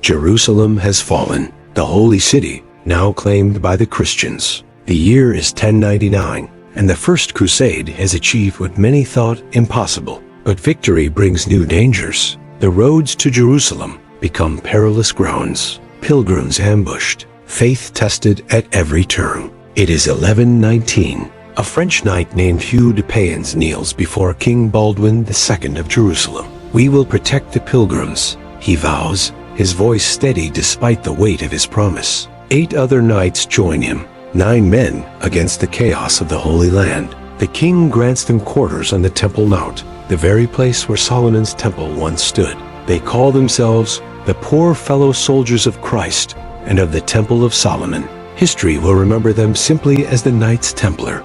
Jerusalem has fallen, the holy city, now claimed by the Christians. The year is 1099, and the First Crusade has achieved what many thought impossible. But victory brings new dangers. The roads to Jerusalem become perilous grounds, pilgrims ambushed, faith tested at every turn. It is 1119. A French knight named Hugh de Payens kneels before King Baldwin II of Jerusalem. "We will protect the pilgrims," he vows, his voice steady despite the weight of his promise. 8 other knights join him, 9 men against the chaos of the Holy Land. The king grants them quarters on the Temple Mount, the very place where Solomon's temple once stood. They call themselves the poor fellow soldiers of Christ and of the Temple of Solomon. History will remember them simply as the Knights Templar.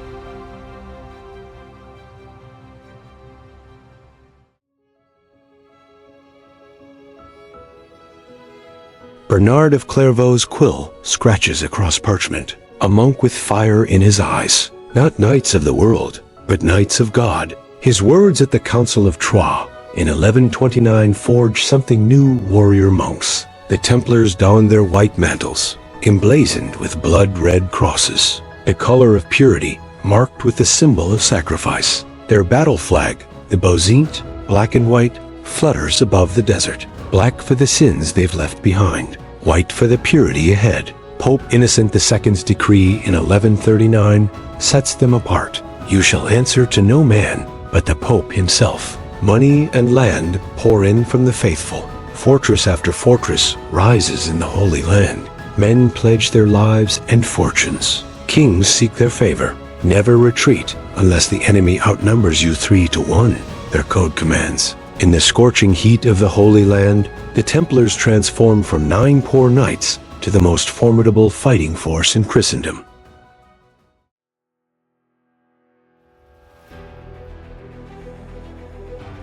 Bernard of Clairvaux's quill scratches across parchment, a monk with fire in his eyes. Not knights of the world, but knights of God. His words at the Council of Troyes in 1129 forged something new. Warrior monks. The Templars donned their white mantles, emblazoned with blood-red crosses, the color of purity, marked with the symbol of sacrifice. Their battle flag, the bozint, black and white, flutters above the desert. Black for the sins they've left behind, white for the purity ahead. Pope Innocent II's decree in 1139 sets them apart. "You shall answer to no man but the Pope himself." Money and land pour in from the faithful. Fortress after fortress rises in the Holy Land. Men pledge their lives and fortunes. Kings seek their favor. Never retreat unless the enemy outnumbers you 3 to 1, their code commands. In the scorching heat of the Holy Land, the Templars transform from 9 poor knights to the most formidable fighting force in Christendom.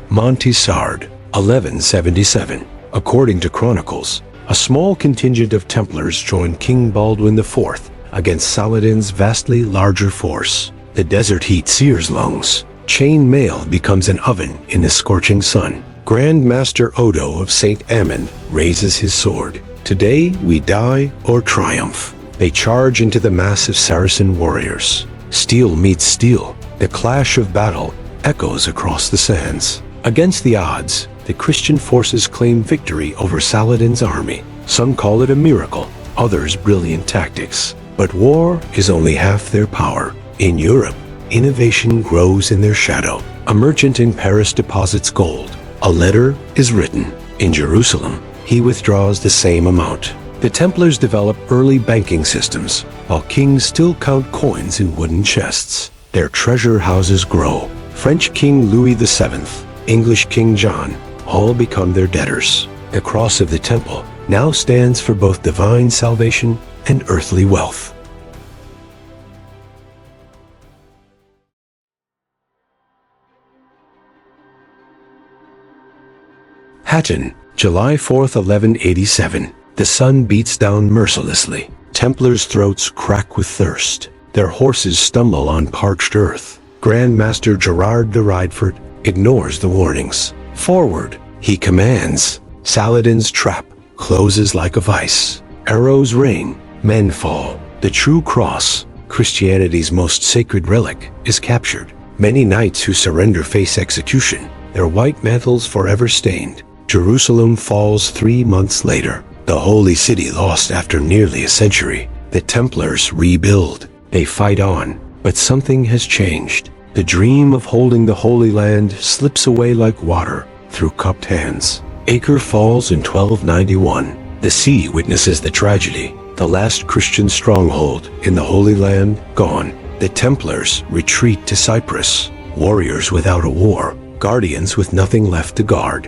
Montisard, 1177. According to chronicles, a small contingent of Templars joined King Baldwin IV against Saladin's vastly larger force. The desert heat sears lungs. Chain mail becomes an oven in the scorching sun. Grand Master Odo of St. Amand raises his sword. "Today we die or triumph." They charge into the mass of Saracen warriors. Steel meets steel. The clash of battle echoes across the sands. Against the odds, the Christian forces claim victory over Saladin's army. Some call it a miracle, others brilliant tactics. But war is only half their power. In Europe, innovation grows in their shadow. A merchant in Paris deposits gold. A letter is written. In Jerusalem, he withdraws the same amount. The Templars develop early banking systems, while kings still count coins in wooden chests. Their treasure houses grow. French King Louis VII, English King John, all become their debtors. The cross of the temple now stands for both divine salvation and earthly wealth. Hatton, July 4th, 1187. The sun beats down mercilessly. Templars' throats crack with thirst. Their horses stumble on parched earth. Grand Master Gerard de Rydefort ignores the warnings. "Forward," he commands. Saladin's trap closes like a vice. Arrows rain, men fall. The true cross, Christianity's most sacred relic, is captured. Many knights who surrender face execution, their white mantles forever stained. Jerusalem falls 3 months later. The holy city lost after nearly a century. The Templars rebuild. They fight on, but something has changed. The dream of holding the Holy Land slips away like water through cupped hands. Acre falls in 1291. The sea witnesses the tragedy. The last Christian stronghold in the Holy Land gone. The Templars retreat to Cyprus. Warriors without a war. Guardians with nothing left to guard.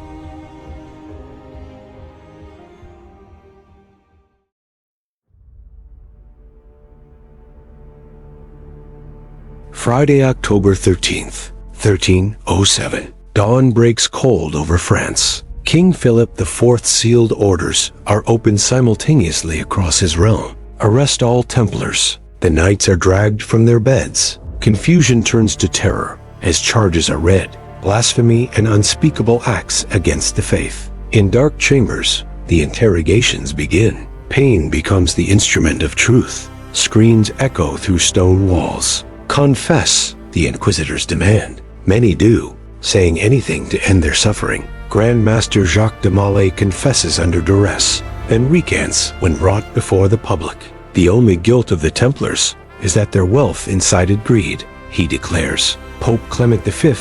Friday, October 13th, 1307. Dawn breaks cold over France. King Philip IV's sealed orders are opened simultaneously across his realm. Arrest all Templars. The knights are dragged from their beds. Confusion turns to terror as charges are read. Blasphemy and unspeakable acts against the faith. In dark chambers, The interrogations begin. Pain becomes the instrument of truth. Screams echo through stone walls. "Confess," the inquisitors demand. Many do, saying anything to end their suffering. Grand Master Jacques de Molay confesses under duress, then recants when brought before the public. The only guilt of the Templars is that their wealth incited greed, he declares. Pope Clement V,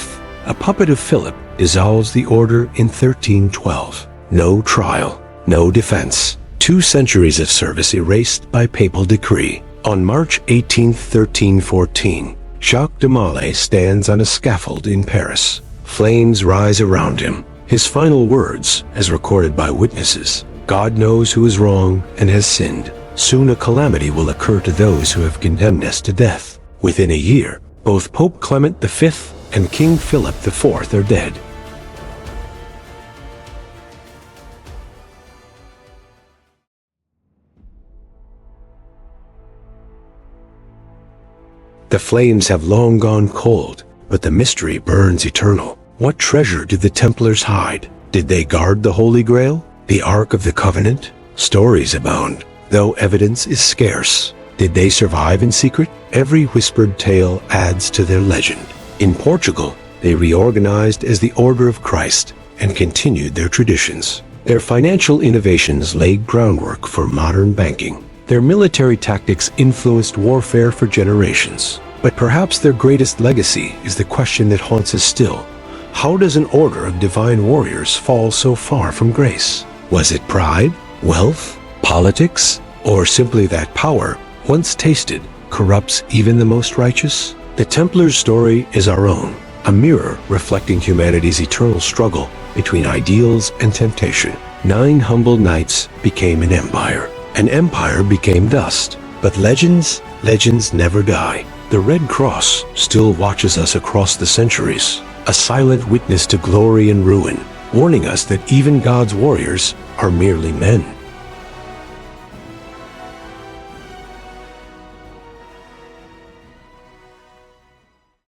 a puppet of Philip, dissolves the order in 1312. No trial, no defense. 2 centuries of service erased by papal decree. On March 18, 1314, Jacques de Molay stands on a scaffold in Paris. Flames rise around him. His final words, as recorded by witnesses: "God knows who is wrong and has sinned. Soon a calamity will occur to those who have condemned us to death." Within a year, both Pope Clement V and King Philip IV are dead. The flames have long gone cold, but the mystery burns eternal. What treasure did the Templars hide? Did they guard the Holy Grail? The Ark of the Covenant? Stories abound, though evidence is scarce. Did they survive in secret? Every whispered tale adds to their legend. In Portugal, they reorganized as the Order of Christ and continued their traditions. Their financial innovations laid groundwork for modern banking. Their military tactics influenced warfare for generations. But perhaps their greatest legacy is the question that haunts us still. How does an order of divine warriors fall so far from grace? Was it pride, wealth, politics, or simply that power, once tasted, corrupts even the most righteous? The Templars' story is our own, a mirror reflecting humanity's eternal struggle between ideals and temptation. 9 humble knights became an empire. An empire became dust. But legends never die. The Red Cross still watches us across the centuries, a silent witness to glory and ruin, warning us that even God's warriors are merely men.